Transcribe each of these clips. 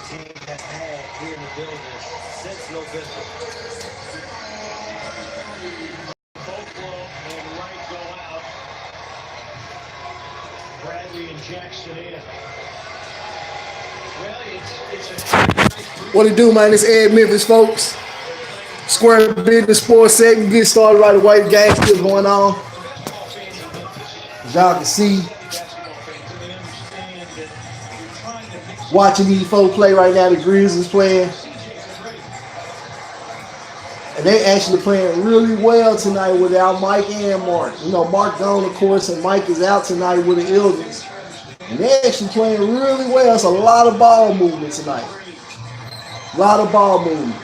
team has had here in the building since November. Buffalo and Wright go out. Bradley and Jackson in. Well, what it do, man? It's Ed Memphis, folks. Square Business Sports segment. Get started right away. The game still going on. As y'all can see, watching these folks play right now. The Grizzlies playing, and they actually playing really well tonight without Mike and Mark. You know, Mark gone, of course, and Mike is out tonight with the illness. And they're actually playing really well. It's a lot of ball movement tonight. A lot of ball movement.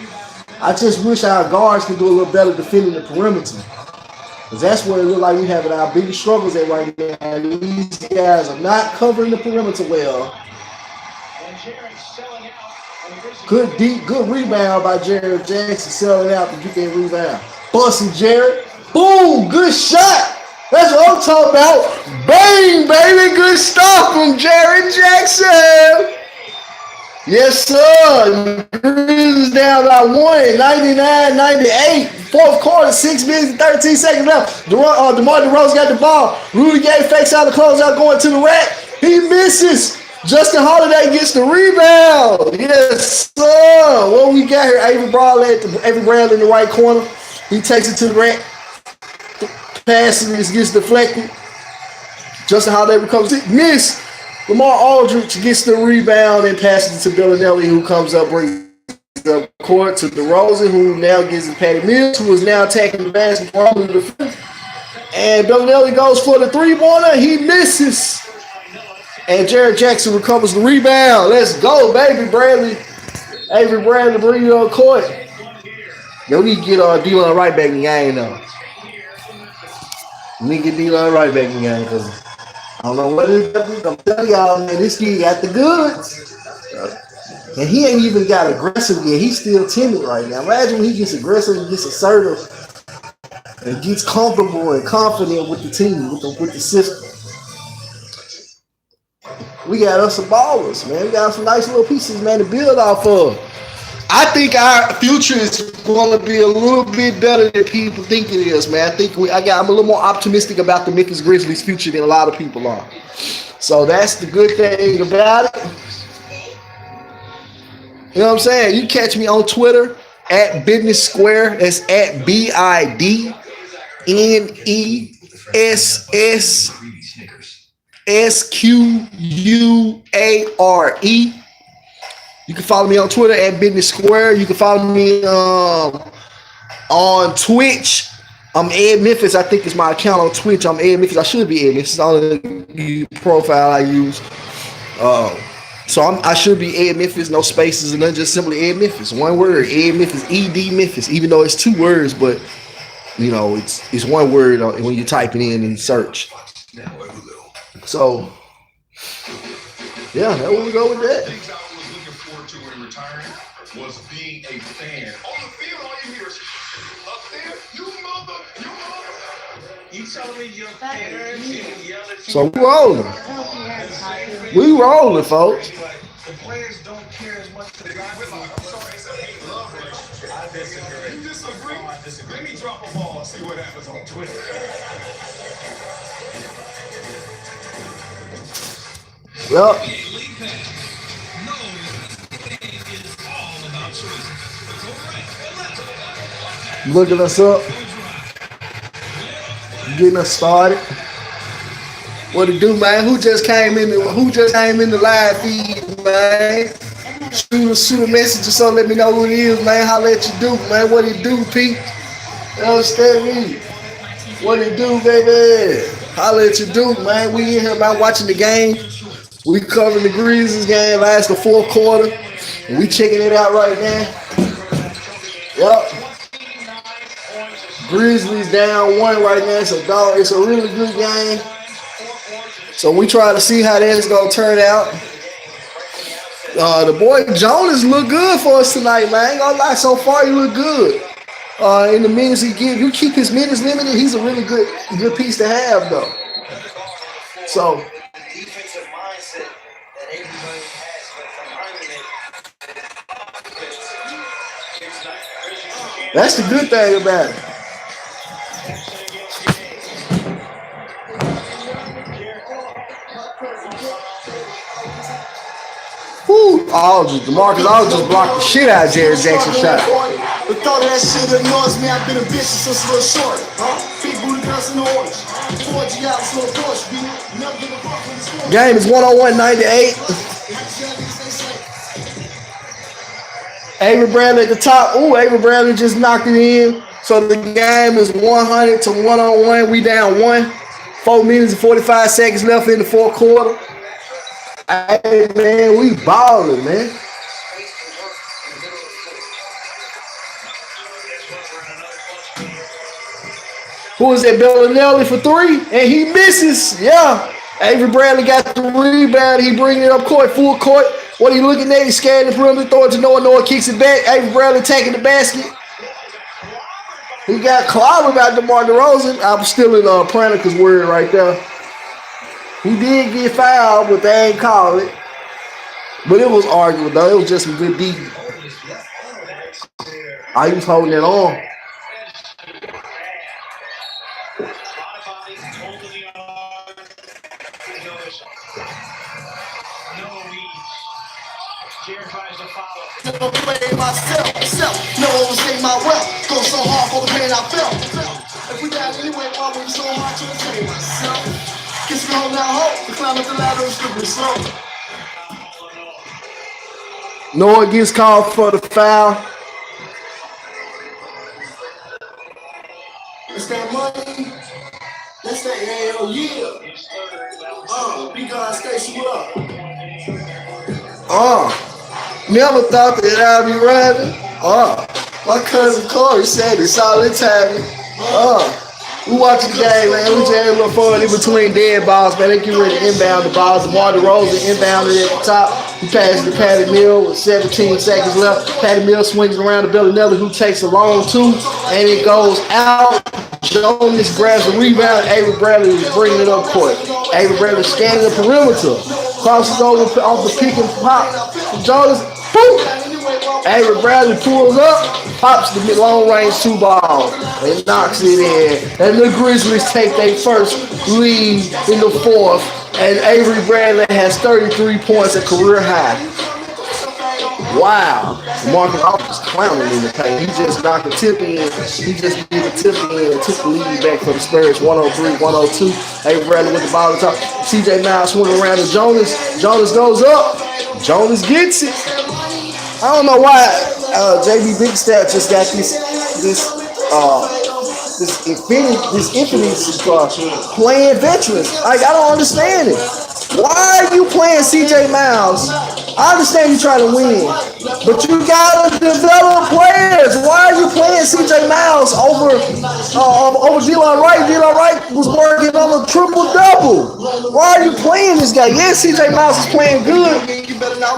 I just wish our guards could do a little better defending the perimeter. Because that's where it looks like we having our biggest struggles at right now. These guys are not covering the perimeter well. Good rebound by Jared Jackson, selling out to get that rebound. Busting Jared. Boom, good shot. That's what I'm talking about. Bang, baby, good stuff from Jared Jackson. Yes, sir. Grizzlies down by 99-98. Fourth quarter, 6 minutes and 13 seconds left. DeMar DeRozan got the ball. Rudy Gay fakes out the closeout going to the rack. He misses. Justin Holiday gets the rebound. Yes, sir. What we got here? Avery Bradley in the right corner. He takes it to the rack. Passes gets deflected. Justin Holiday recovers it. Miss. Lamar Aldridge gets the rebound and passes it to Bellinelli, who comes up, brings the court to DeRozan, who now gives it to Patty Mills, who is now attacking the basketball. And Bellinelli goes for the three-pointer. He misses. And Jared Jackson recovers the rebound. Let's go, baby, Bradley. Avery Bradley, bring you on court. Yo, we need to get D-Line right back in the game, though. We need to get D-Line right back in the game, because I don't know what it is. I'm telling y'all, man, this kid got the goods. And he ain't even got aggressive yet. He's still timid right now. Imagine when he gets aggressive and gets assertive and gets comfortable and confident with the team, with the system. We got us some ballers, man. We got some nice little pieces, man, to build off of. I think our future is going to be a little bit better than people think it is, man. I'm a little more optimistic about the Memphis Grizzlies' future than a lot of people are. So that's the good thing about it. You know what I'm saying? You catch me on Twitter at Business Square. That's at BIDNESSSQUARE. You can follow me on Twitter at Business Square. You can follow me on Twitch. I'm Ed Memphis. I think it's my account on Twitch. I'm Ed Memphis. I should be Ed Memphis. It's on the profile I use. So I should be Ed Memphis. No spaces and nothing. Just simply Ed Memphis. One word. Ed Memphis. ED Memphis. Even though it's 2 words, but you know it's 1 word when you type it in search. So yeah, there we go with that. Was being a fan. On the field, all you hear is up there, you mother. You telling me your parents yell at you? So we rolling, folks. The players don't care as much as the guys. I'm sorry, it's a hate love relationship. I disagree. You disagree? I disagree. Let me drop a ball and see what happens on Twitter. Well. Looking us up, getting us started. What it do, man? Who just came in the live feed, man? Shoot a message or so. Let me know who it is, man. Holla at you, do, man. What it do, Pete? You understand me? What it do, baby? Holla at you, do, man. We in here, man, watching the game. We covering the Grizzlies game last the 4th quarter. And we checking it out right now. Yep. Grizzlies down 1 right now. It's a really good game. So we try to see how that's gonna turn out. The boy Jonas look good for us tonight, man. I ain't gonna lie, so far he look good. In the minutes he gives, you keep his minutes limited. He's a really good piece to have, though. So defensive mindset that everybody has, but from learning it. that's the good thing about it. Woo! DeMarcus Aldridge blocked the shit out of Jared Jackson's shot. The thought of that shit annoys me. I've been a bitch since a little short. Big booty girls in the orange. 4G out, so Porsche, B. Never give a fuck when it's scored. Game is 101-98. Avery Bradley at the top. Ooh, Avery Bradley just knocked it in. So the game is 100 to 101. We down 1. 4 minutes and 45 seconds left in the fourth quarter. Hey, man, we balling, man. Who is that? Bellinelli for 3, and he misses. Yeah. Avery Bradley got the rebound. He bringing it up court, full court. What are you looking at? He's scanning the perimeter, throw it to Noah. Noah kicks it back. Avery Bradley taking the basket. He got clobbered by DeMar DeRozan. I'm still in Pranica's word right there. He did get fouled, but they ain't called it. But it was arguable, though. It was just some good defense. I was holding it on. Never play myself. No overstay my wealth. Go so hard for the pain I felt. If we got anyway, why would you so hard to entertain myself? Kiss me home now, hope. To climb up the ladder is slippery slope. Noah gets called for the foul. It's that money. That's that hell yeah. B-God Station, what up? Never thought that I'd be riding. My cousin Corey said it's all the time. We watch the game, man. We just had a little fun in between dead balls, man. They get ready to inbound the balls. DeMar DeRozan inbounded at the top. He passes to Patty Mills with 17 seconds left. Patty Mills swings around to Bellinelli, who takes a long 2, and it goes out. Jonas grabs the rebound. Avery Bradley is bringing it up court. Avery Bradley scanning the perimeter. Crosses over off the pick and pop from Jonas. Boom! Avery Bradley pulls up, pops the long range 2 ball, and knocks it in. And the Grizzlies take their first lead in the fourth. And Avery Bradley has 33 points at career high. Wow. Marcus Aldridge clowning in the paint. He just knocked the tip in. He just did the tip in and took the lead back for the Spurs. 103-102. Avery Bradley with the ball at the top. CJ Miles swinging around to Jonas. Jonas goes up. Jonas gets it. I don't know why JB Big Stat just got this infinite playing veterans. Like, I don't understand it. Why are you playing CJ Miles? I understand you trying to win, but you gotta develop players. Why are you playing CJ Miles over D-Lon Wright? D-Lon Wright was working on a triple-double. Why are you playing this guy? Yes, CJ Miles is playing good,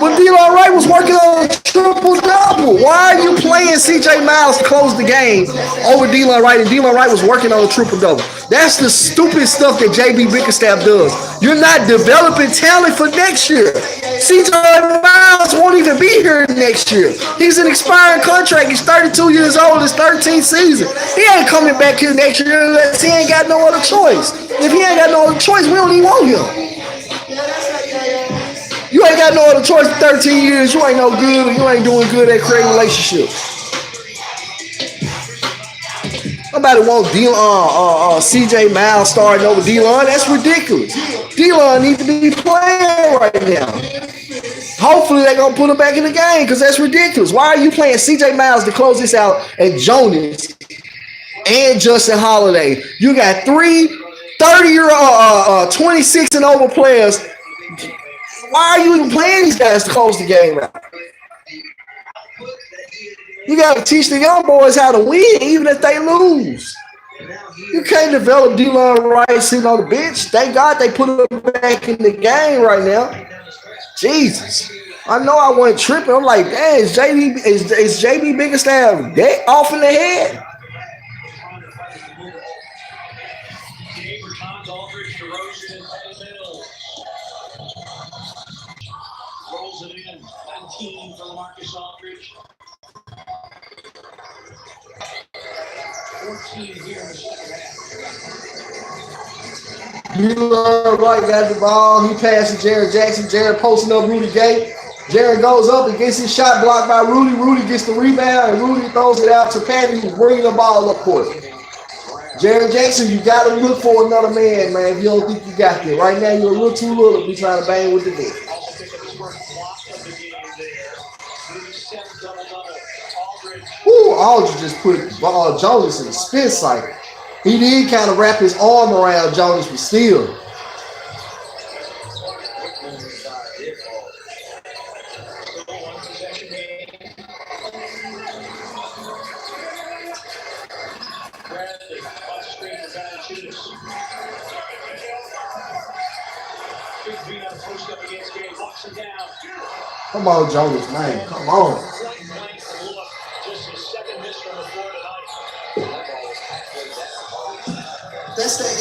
but D-Lon Wright was working on a triple-double. Why are you playing CJ Miles to close the game over D-Lon Wright? And D-Lon Wright was working on a triple-double. That's the stupid stuff that JB Bickerstaff does. You're not developing talent for next year. CJ Miles won't even be here next year. He's an expiring contract. He's 32 years old. It's 13th season. He ain't coming back here next year unless he ain't got no other choice. If he ain't got no other choice, we don't even want him. You ain't got no other choice for 13 years. You ain't no good. You ain't doing good at creating relationships. Nobody wants CJ Miles starting over D-Lon. That's ridiculous. D-Lon needs to be playing right now. Hopefully they're going to put him back in the game because that's ridiculous. Why are you playing CJ Miles to close this out and Jonas and Justin Holiday? You got 3 30-year-old 26 and over players. Why are you even playing these guys to close the game out? You got to teach the young boys how to win, even if they lose. You can't develop D-Lon Wright sitting on the bench. Thank God they put him back in the game right now. Jesus. I know I wasn't tripping. I'm like, dang, is JB Bickerstaff off in the head? Rolls it in. 19 for Lamarcus Aldridge. 14 here in the second half. Right, got the ball. He passed to Jared Jackson. Jared posting up Rudy Gay. Jared goes up and gets his shot blocked by Rudy. Rudy gets the rebound, and Rudy throws it out to Patty, who's bringing the ball up court. Jared Jackson, you got to look for another man, man, if you don't think you got that. Right now, you're a little too little to be trying to bang with the net. Ooh, Aldridge just put Jonas in a spin cycle. He did kind of wrap his arm around Jonas, but still. Come on, Jonas, man. Come on. That's that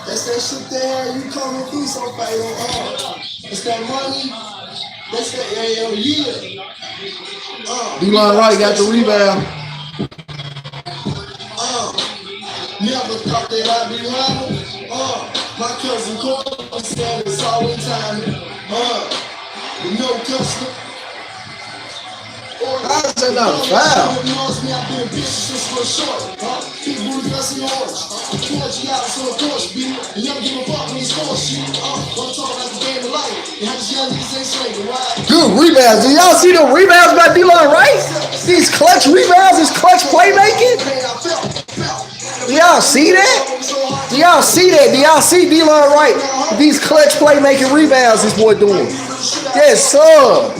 that's that shit there. You coming through so fast, it's that money. That's that yeah. D-Line Wright got the rebound. Never thought that I'd be running. My cousin Corey said it's all in time. No customer. How's that not a foul? Good rebounds. Do y'all see the rebounds by D-Line Wright? These clutch rebounds, this clutch playmaking? Do y'all see that? Do y'all see that? Do y'all see D-Line Wright? These clutch playmaking rebounds this boy doing. Yes, sir.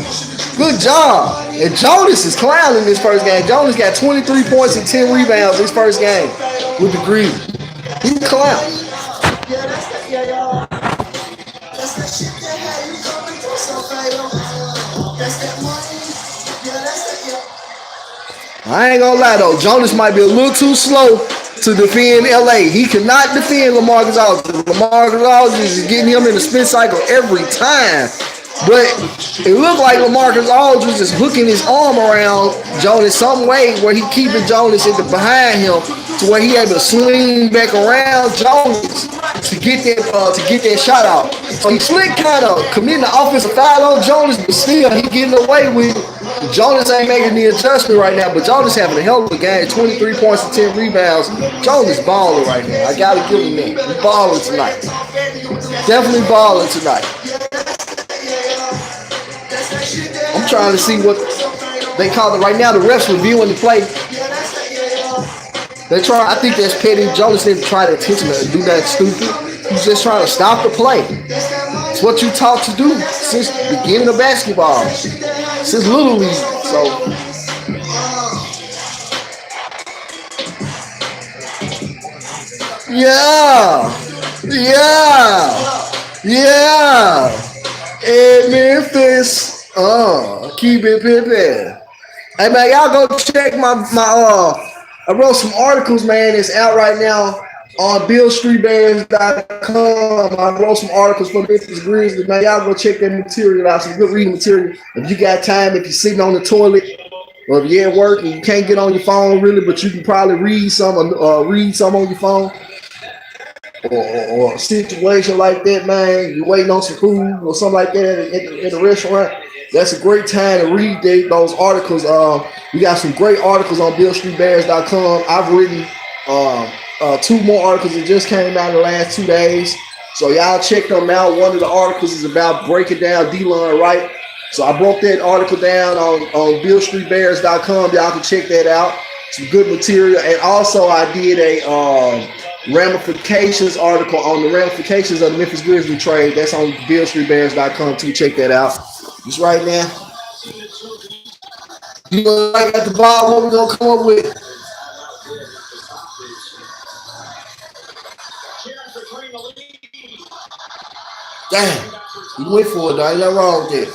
Good job. And Jonas is clowning this first game. Jonas got 23 points and 10 rebounds this first game with the Grizzlies. He's clowning. I ain't gonna lie though, Jonas might be a little too slow to defend LA. He cannot defend LaMarcus Aldridge. LaMarcus Aldridge is getting him in the spin cycle every time. But it looked like LaMarcus Aldridge is hooking his arm around Jonas some way where he keeping Jonas behind him to where he able to swing back around Jonas to get that shot out. So he slick kind of committing the offensive foul on Jonas, but still he getting away with it. Jonas ain't making the adjustment right now, but Jonas having a hell of a game. 23 points and 10 rebounds. Jonas balling right now. I gotta give him that. He's balling tonight. Definitely balling tonight. I'm trying to see what they call it right now. The refs reviewing the play. They try. I think that's petty. Jonas didn't try to intentionally do that stupid. He's just trying to stop the play. It's what you taught to do since the beginning of basketball, since Little League. So. Yeah. In Memphis. Keep it pimpin'. Hey man, y'all go check my I wrote some articles, man. It's out right now on BillStreetBears.com. I wrote some articles for Memphis Grizzlies, man. Y'all go check that material out, some good reading material. If you got time, if you're sitting on the toilet, or if you're at work and you can't get on your phone really, but you can probably read some on your phone. Or a situation like that, man. You're waiting on some food or something like that at the restaurant. That's a great time to read those articles. We got some great articles on BillStreetBears.com. I've written 2 more articles that just came out in the last 2 days. So y'all check them out. One of the articles is about breaking down D-Line Wright. So I broke that article down on BillStreetBears.com. Y'all can check that out. Some good material. And also I did a ramifications article on the ramifications of the Memphis Grizzlies trade. That's on BillStreetBears.com too. Check that out. Just right now. You know, I got the ball. What we gonna come up with? Damn. You went for it, though. Ain't nothing wrong with that.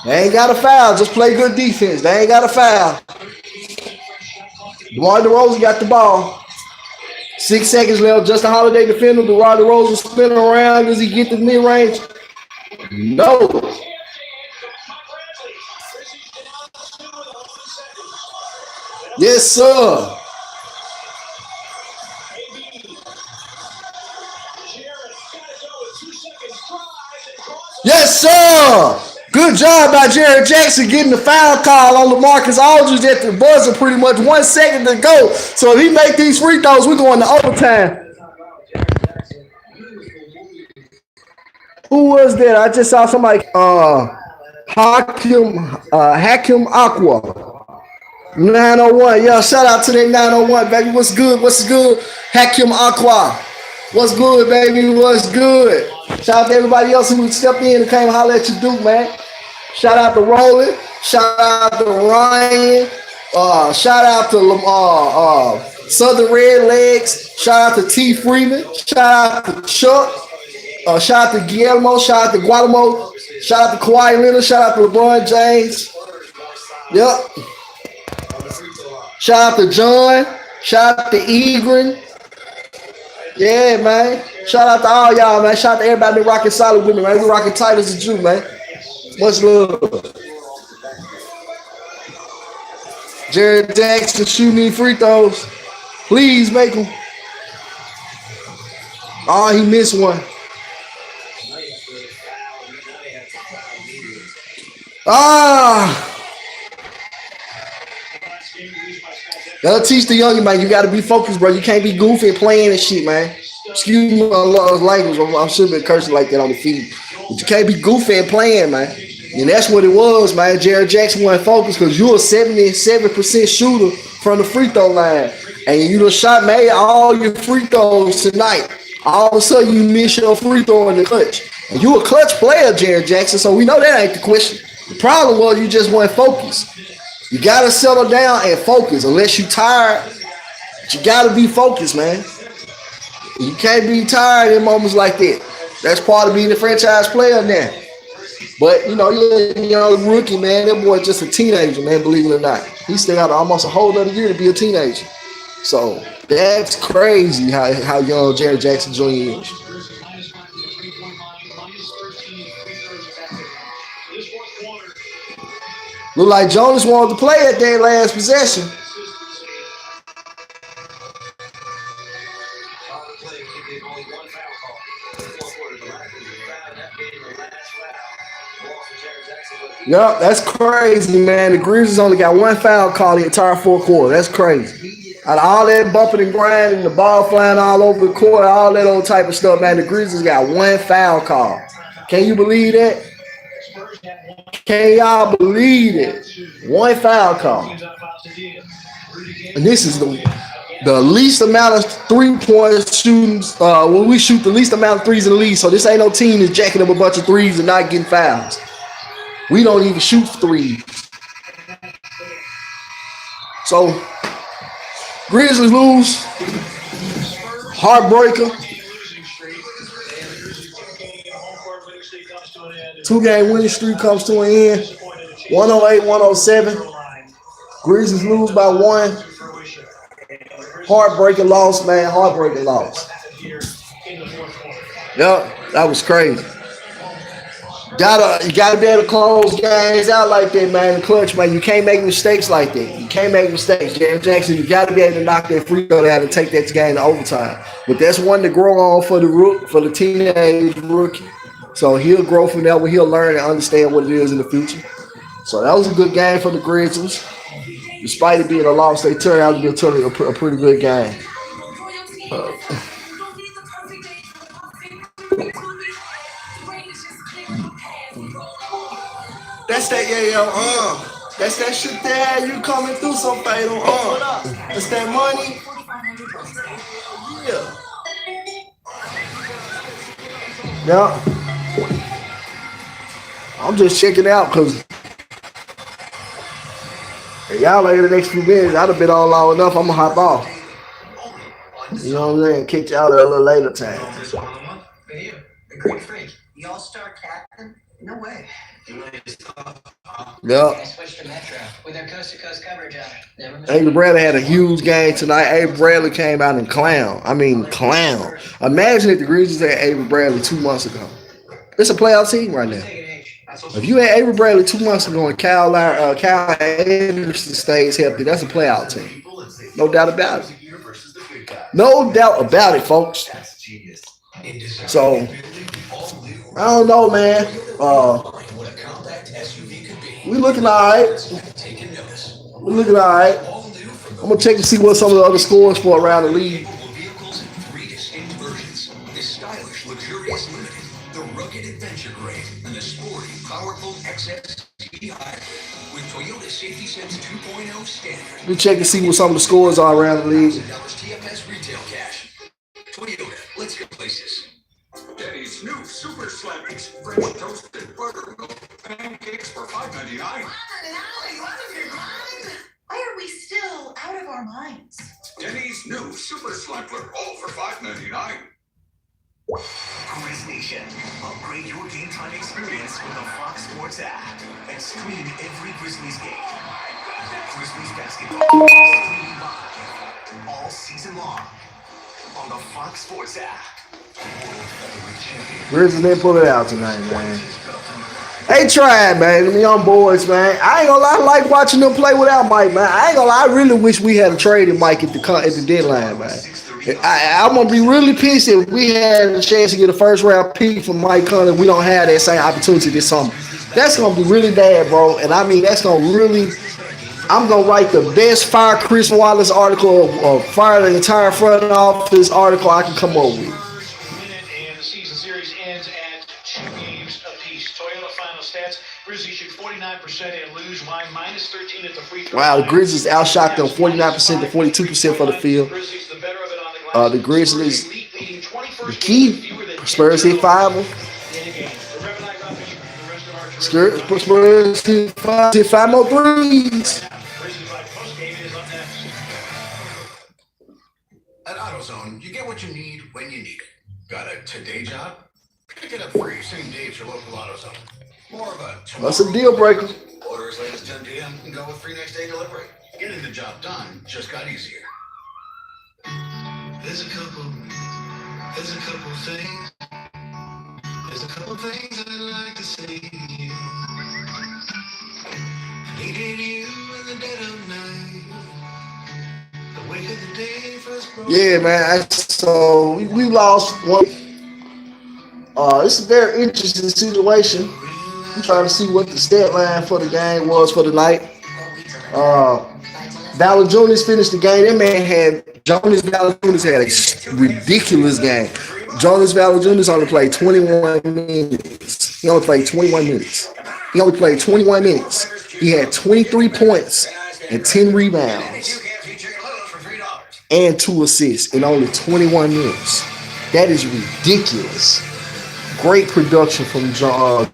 They ain't got a foul. Just play good defense. They ain't got a foul. DeMar DeRozan got the ball. 6 seconds left. Justin Holiday defender. DeMar DeRozan spinning around. Does he get the mid-range? No. Yes, sir. Yes, sir. Good job by Jared Jackson getting the foul call on LaMarcus Aldridge at the buzzer. Pretty much 1 second to go. So if he make these free throws, we're going to overtime. Who was that? I just saw somebody. Hakim Aqua. 901. Yo, shout out to that 901, baby. What's good? What's good? Hakim Aqua. What's good, baby? What's good? Shout out to everybody else who stepped in and came and holler at you, Duke, man. Shout out to Roland. Shout out to Ryan. Shout out to Southern Red Legs. Shout out to T. Freeman. Shout out to Chuck. Shout out to Guillermo. Shout out to Guatemala. Shout out to Kawhi Leonard. Shout out to LeBron James. Yep. Shout out to John. Shout out to Egren. Yeah, man. Shout out to all y'all, man. Shout out to everybody rocking solid with me, man. We rocking tight as a Jew, man. Much love. Jared Jackson shooting these free throws. Please make them. Oh, he missed one. That'll teach the youngin', man. You got to be focused, bro. You can't be goofy and playing and shit, man. Excuse me, a lot of language. I should have been cursing like that on the feed. But you can't be goofy and playing, man. And that's what it was, man. Jared Jackson wasn't focused because you're a 77% shooter from the free throw line. And you done made all your free throws tonight. All of a sudden, you miss your free throw in the clutch. And you a clutch player, Jared Jackson, so we know that ain't the question. The problem was you just weren't focused. You got to settle down and focus. Unless you're tired, you got to be focused, man. You can't be tired in moments like that. That's part of being a franchise player now. But, you know, you're a young rookie, man. That boy just a teenager, man, believe it or not. He still got almost a whole other year to be a teenager. So that's crazy how young Jared Jackson Jr. is. Look like Jonas wanted to play at that last possession. Yup, that's crazy, man. The Grizzlies only got one foul call the entire fourth quarter. That's crazy. Out of all that bumping and grinding, the ball flying all over the court, all that old type of stuff, man, the Grizzlies got one foul call. Can you believe that? Can y'all believe it? One foul call. And this is the least amount of three-point shootings. When we shoot the least amount of threes in the league. So this ain't no team that's jacking up a bunch of threes and not getting fouls. We don't even shoot threes. So Grizzlies lose. Heartbreaker. 2-game winning streak comes to an end. 108-107. Grizzlies lose by 1. Heartbreaking loss, man. Heartbreaking loss. Yep, that was crazy. You gotta be able to close games out like that, man. The clutch, man. You can't make mistakes like that. You can't make mistakes. Jared Jackson, you gotta be able to knock that free throw down and take that game to overtime. But that's one to grow on for the teenage rookie. So he'll grow from that, where he'll learn and understand what it is in the future. So that was a good game for the Grizzlies. Despite it being a loss, they turned out to be a pretty good game. That's that, that's that shit there. You coming through so fatal, That's that money. Yeah. I'm just checking out because y'all like the next few minutes, I'd have been on long enough. I'm gonna hop off. You know what I'm saying? Kick y'all at a little later time. The All-Star captain? No way. Yep. Avery Bradley had a huge game tonight. Avery Bradley came out and clown. I mean, clown. Imagine if the Grizzlies had Avery Bradley 2 months ago. It's a playoff team right now. If you had Avery Bradley 2 months ago and Kyle Anderson stays healthy, that's a playoff team. No doubt about it. No doubt about it, folks. So, I don't know, man. We looking all right. We're looking all right. I'm going to check and see what some of the other scores for around the league. We check and see what some of the scores are around the league. Let's go places. Denny's new Super Slammings, French toasted buttermilk pancakes for $5.99. Why are we still out of our minds? Denny's new Super Slammler, all for $5.99. Grizz Nation, upgrade your game time experience with the Fox Sports app and stream every Grizzlies game. Grizzlies basketball streaming live all season long on the Fox Sports app. Grizzlies didn't pull it out tonight, man. They tried, man. Them young boys, man. I ain't gonna lie, I like watching them play without Mike, man. I ain't gonna lie, I really wish we had traded Mike at the deadline, man. I'm gonna be really pissed if we had a chance to get a first round pick from Mike Conley. We don't have that same opportunity this summer. That's gonna be really bad, bro. And I mean, that's gonna really. I'm gonna write the best fire Chris Wallace article or fire the entire front office article I can come up with. And the season series ends at 2 games apiece. Toyota final stats: Grizzlies shoot 49% and lose by -13 at the free throw. Wow, the Grizzlies outshot them 49% to 42% for the field. The Grizzlies, the key, Spurs hit 5 of them. Spurs hit 5 more threes. At AutoZone, you get what you need when you need it. Got a today job? Pick it up free same day at your local AutoZone. More of a That's a deal breaker. Order as late as 10 p.m. and go with free next day delivery. Getting the job done just got easier. There's a couple things. There's a couple things I'd like to say to you. Needed you in the dead of night. The wake of the day first broke. Yeah, man. So we lost one. It's a very interesting situation. I'm trying to see what the stat line for the game was for the night. Valanciunas finished the game. That man had Jonas Valanciunas had a ridiculous game. Jonas Valanciunas only played 21 minutes. He only played 21 minutes. He had 23 points and 10 rebounds and 2 assists in only 21 minutes. That is ridiculous. Great production from Jonas.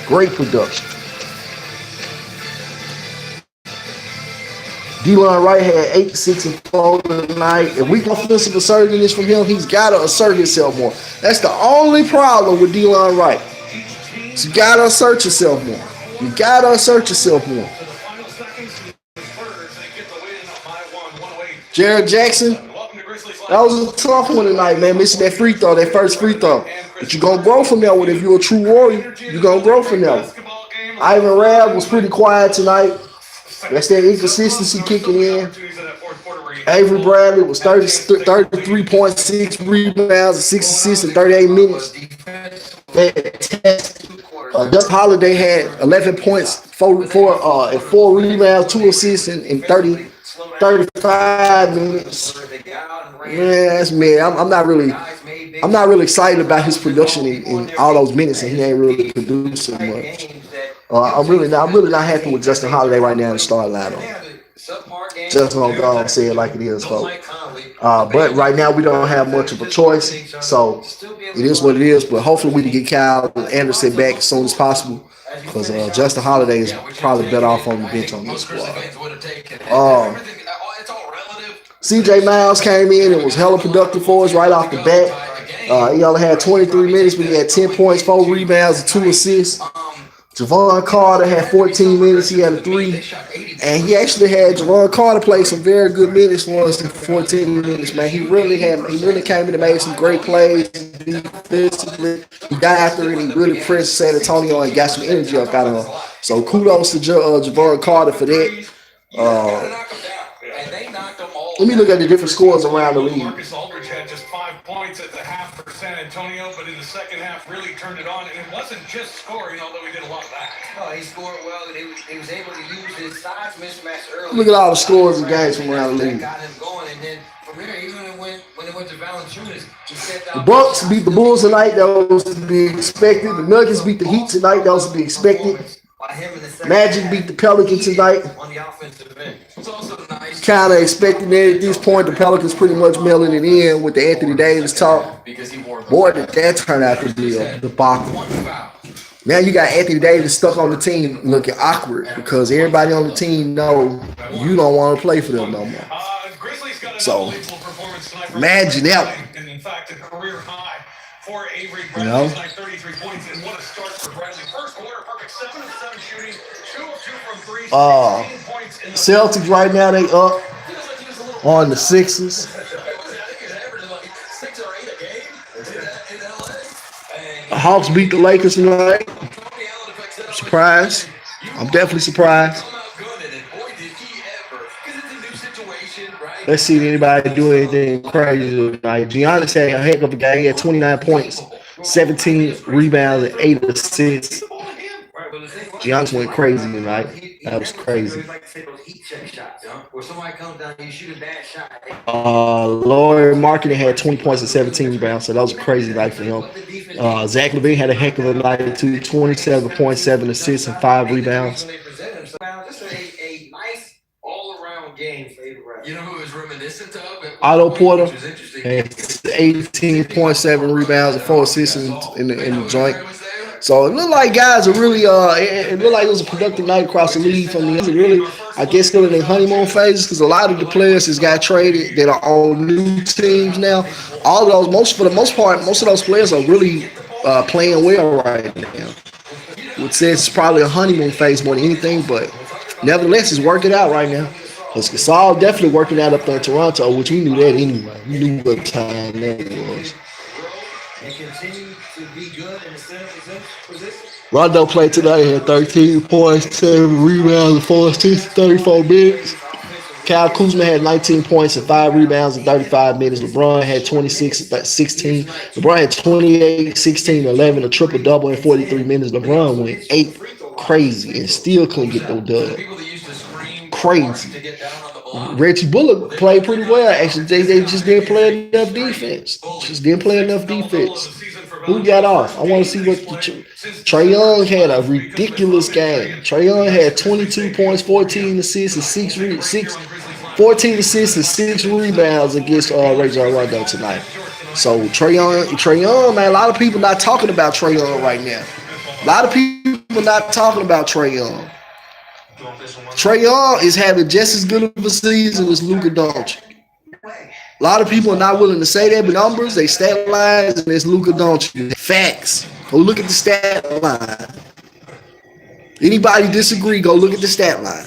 Great production. Delon Wright had 8, 6, and 4 tonight. If we can offensive assertiveness from him, he's got to assert himself more. That's the only problem with Delon Wright. So you got to assert yourself more. You got to assert yourself more. Jared Jackson, that was a tough one tonight, man. Missing that free throw, that first free throw. But you're going to grow from that one. If you're a true warrior, you're going to grow from that one. Ivan Rabb was pretty quiet tonight. That's that inconsistency kicking in. Avery Bradley was 33 points, 6 rebounds, and 6 assists in 38 minutes. Justin Holiday had 11 points, 4 rebounds, 2 assists in 35 minutes. Man, that's me. I'm not really excited about his production in all those minutes, and he ain't really producing much. I'm really not happy with Justin Holiday right now in the starting lineup. Just gonna go and say it like it is, folks. But right now we don't have much of a choice, so it is what it is. But hopefully we can get Kyle Anderson back as soon as possible, because Justin Holiday is probably better off on the bench on this squad. CJ Miles came in and was hella productive for us right off the bat. He only had 23 minutes, but he had 10 points, 4 rebounds, and 2 assists. Javon Carter had 14 minutes. He had a 3. And he actually had Javon Carter play some very good minutes for us in 14 minutes, man. He really came in and made some great plays defensively. He got after it. He really pressed San Antonio and got some energy up out of him. So kudos to Javon Carter for that. Let me look at the different scores around the league. Marcus Aldridge had just 5 points at the half for San Antonio, but in the second half really turned it on. And it wasn't just scoring, although he did a lot of that. Oh, he scored well, and he was able to use his size mismatch early. Look at all the scores and games from around the league. Got him going, and then from here, even when it went to Valanciunas, he stepped out. The Bucks beat the Bulls tonight. That was to be expected. The Nuggets beat the Heat tonight. That was to be expected. Magic beat the Pelicans tonight. On the offensive end. It's also nice. Kind of expecting that at this point. The Pelicans pretty much mailing it in with the Anthony Davis talk. Boy, did that turn out to be a debacle. Now you got Anthony Davis stuck on the team looking awkward because everybody on the team know you don't want to play for them no more. So imagine that. And in fact, a career high for Avery You know? Bradley, 33 points, and what a start for Bradley. First quarter, perfect 7 of 7 shooting, 2 of 2 from 3, 16 points in the Celtics right now, they up on the Sixers. The Hawks beat the Lakers tonight. Surprised. I'm definitely surprised. Let's see if anybody do anything crazy tonight. Giannis had a heck of a game. He had 29 points, 17 rebounds, and 8 assists. Giannis went crazy tonight. That was crazy. Laurie Marketing had 20 points and 17 rebounds, so that was a crazy night for him. Zach LaVine had a heck of a night too. 27 points, 7 assists, and 5 rebounds. You know who is reminiscent of? Otto Porter had 18.7 rebounds and 4 assists in the joint. So it looked like guys are really it looked like it was a productive night across the league from the really, I guess, still in their honeymoon phases because a lot of the players has got traded that are on new teams now. All of those, for the most part, most of those players are really playing well right now. Which says it's probably a honeymoon phase more than anything, but nevertheless, it's working out right now. Because Gasol definitely working out up there in Toronto, which we knew that anyway. We knew what time that was. Rondo played tonight. He had 13 points, 7 rebounds, and 4 assists, 34 minutes. Kyle Kuzma had 19 points and 5 rebounds in 35 minutes. LeBron had 26, 16. LeBron had 28, 16, 11, a triple-double in 43 minutes. LeBron went 8 crazy and still couldn't get no dub. Crazy. Reggie Bullock played pretty well. Actually, they just didn't play enough defense. Who got off? I want to see what Trae Young had a ridiculous game. Trae Young had 22 points, 14 assists, and 14 assists and 6 rebounds against Rajon Rondo tonight. So Trae Young, man, a lot of people not talking about Trae Young right now. A lot of people not talking about Trae Young. Trae Young is having just as good of a season as Luka Doncic. A lot of people are not willing to say that, but numbers, they stat lines, and it's Luka Doncic. Facts. Go look at the stat line. Anybody disagree, go look at the stat line.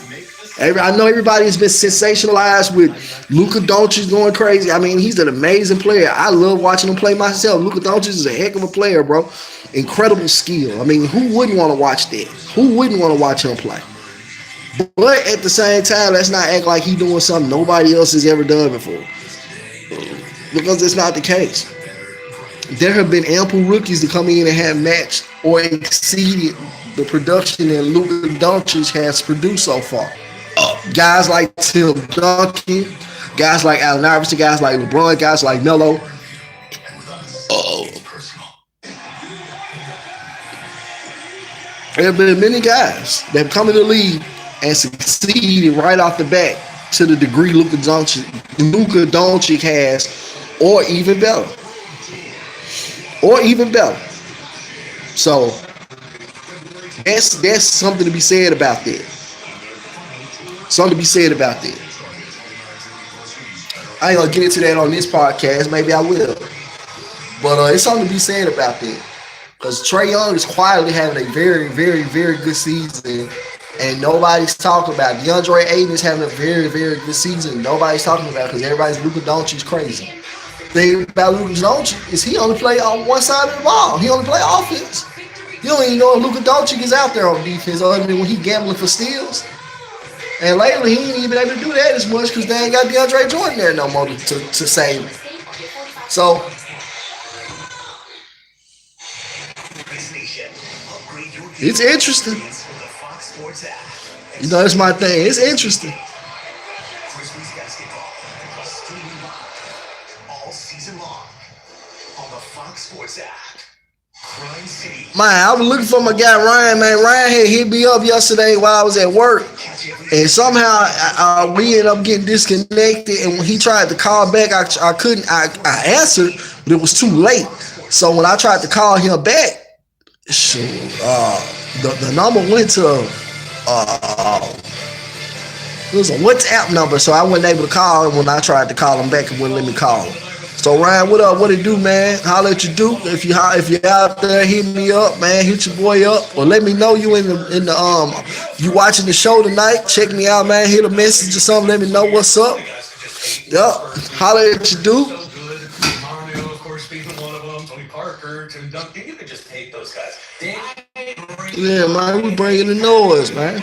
I know everybody has been sensationalized with Luka Doncic going crazy. I mean, he's an amazing player. I love watching him play myself. Luka Doncic is a heck of a player, bro. Incredible skill. I mean, who wouldn't want to watch that? Who wouldn't want to watch him play? But at the same time, let's not act like he's doing something nobody else has ever done before. Because it's not the case. There have been ample rookies to come in and have matched or exceeded the production that Luka Doncic has produced so far. Guys like Tim Duncan, guys like Allen Iverson, guys like LeBron, guys like Melo. There have been many guys that have come in the league and succeeded right off the bat to the degree Luka Doncic has, or even better. So that's something to be said about that. I ain't gonna get into that on this podcast. Maybe I will, but it's something to be said about that. Because Trae Young is quietly having a very, very, very good season, and nobody's talking about it. DeAndre Ayton is having a very, very good season. Nobody's talking about it because everybody's Luka Doncic crazy. The thing about Luka Doncic is he only play on one side of the ball. He only play offense. You don't even know if Luka Doncic is out there on defense other than when he gambling for steals. And lately, he ain't even been able to do that as much because they ain't got DeAndre Jordan there no more to save him. So, it's interesting. You know, that's my thing. It's interesting. Grizzlies basketball streaming live all season long on the Fox Sports app. Crime City. Man, I was looking for my guy Ryan, man. Ryan had hit me up yesterday while I was at work. And somehow we ended up getting disconnected. And when he tried to call back, I couldn't. I answered, but it was too late. So when I tried to call him back, shoot, the number went to it was a WhatsApp number, so I wasn't able to call him when I tried to call him back. It wouldn't let me call him. So Ryan, what up? What it do, man? Holla at you, Duke. If you're out there, hit me up, man. Hit your boy up, or let me know you in the you watching the show tonight. Check me out, man. Hit a message or something. Let me know what's up. Yup. Holla at you, Duke. Mario, of course, being one of them. Tony Parker, Tim Duncan. You could just hate those guys. Yeah, man. We bringing the noise, man.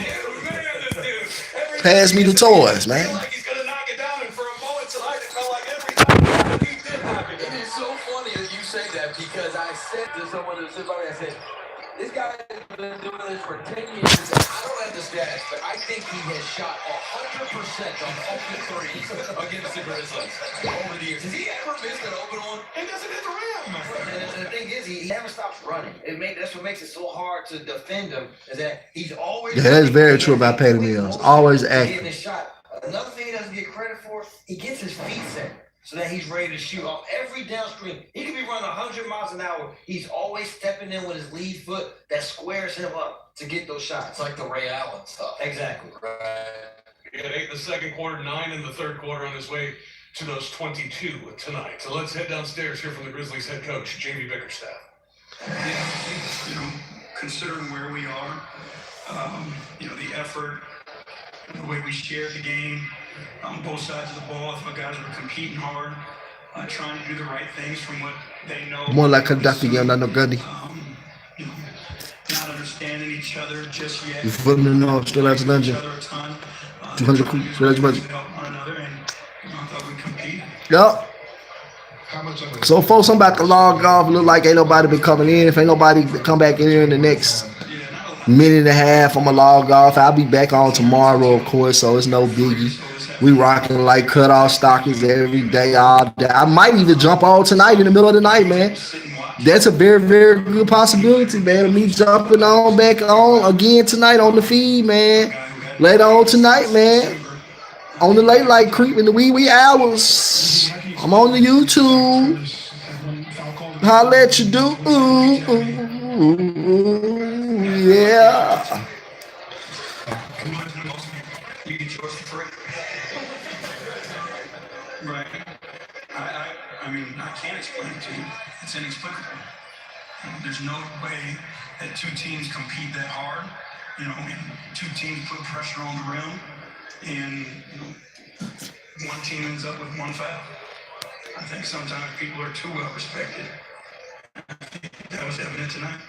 Pass me the toys, man. Like he's gonna knock it down, and for a moment tonight, it felt like every time he did knock it down. It is so funny that you say that because I said to someone that sits by me, I said, this guy has been doing this for 10 years. I don't have the stats, but I think he has shot 100% on open threes against the Grizzlies over the years. Has he ever missed an open one? He doesn't hit the rim. And the thing is, he never stops running. That's what makes it so hard to defend him, is that he's always... Yeah, that's very true about Patty Mills. Always active. Another thing he doesn't get credit for, he gets his feet set so that he's ready to shoot off every downstream. He could be running 100 miles an hour. He's always stepping in with his lead foot that squares him up to get those shots. It's like the Ray Allen stuff. Exactly. Right. He had 8 in the second quarter, 9 in the third quarter on his way to those 22 tonight. So let's head downstairs here from the Grizzlies head coach, Jamie Bickerstaff. Yeah, considering where we are, the effort, the way we shared the game on both sides of the ball. I thought guys were competing hard, trying to do the right things from what they know. More like Gaddafi, not no Gundy. Not understanding each other just yet. You feel me? No, still out to dungeon. 200 cool. Still out to dungeon. I thought we competed. Yup. So, folks, I'm about to log off. Look like ain't nobody been coming in. If ain't nobody come back in here in the next minute and a half, I'm going to log off. I'll be back on tomorrow, of course, so it's no biggie. We rocking like cutoff stockings every day, all day. I might even jump on tonight in the middle of the night, man. That's a very, very good possibility, man, of me jumping on back on again tonight on the feed, man. Later on tonight, man. On the late light creep in the wee hours. I'm on the YouTube. Holla at you, do. Yeah. You get yours for free. Right. I mean, I can't explain it to you. It's inexplicable. There's no way that two teams compete that hard, and two teams put pressure on the rim, and one team ends up with one foul. I think sometimes people are too well respected. I think that was evident tonight.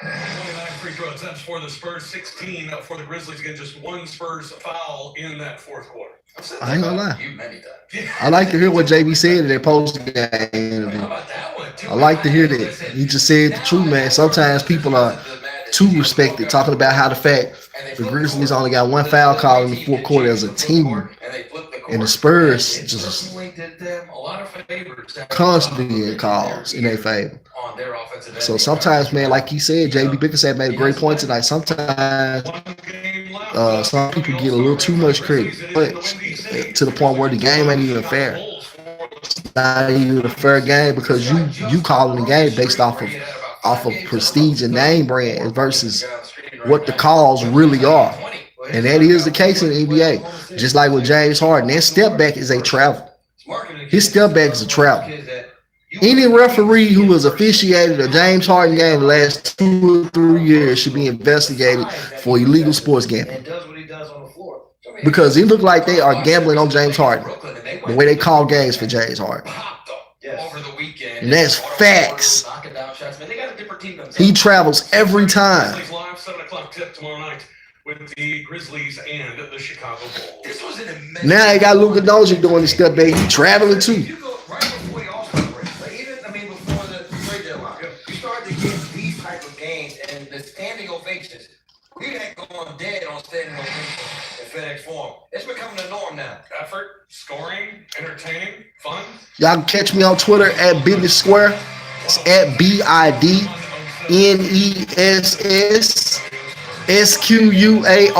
29 free throw attempts for the Spurs, 16 for the Grizzlies. Again, just one Spurs foul in that fourth quarter. I ain't gonna lie. You many times. I like to hear what JB said in their post-game interview. How about that one, too? I like to hear that. He just said the truth, man. Sometimes people are too respected, talking about how the fact the Grizzlies only got one foul call in the fourth quarter as a team. And the Spurs just constantly getting calls in their favor. So sometimes, man, like he said, JB Bickerstaff made a great point tonight. Sometimes some people get a little too much credit, but to the point where the game ain't even fair. It's not even a fair game because you calling the game based off of prestige and name brand versus what the calls really are. And that is the case in the NBA. Just like with James Harden, that step back is a travel. His step back is a travel. Any referee who has officiated a James Harden game the last 2 or 3 years should be investigated for illegal sports gambling. And does what he does on the floor. Because it looked like they are gambling on James Harden. The way they call games for James Harden. Over the weekend. And that's facts. Knocking down shots. Man, they got a different team themselves. He travels every time. Grizzlies live 7 o'clock tip tomorrow night with the Grizzlies and the Chicago Bulls. This was an immense. Now they got Luka Doncic doing this stuff, baby. He traveling too. You go right before the All-Star break, like even before the trade deadline, you start to get these type of games and the standing ovations. We ain't going dead on standing ovations in FedEx Forum. It's becoming the norm now. Effort, scoring, entertaining, fun. Y'all can catch me on Twitter at Business Square. It's at BIDNESS SQUAR.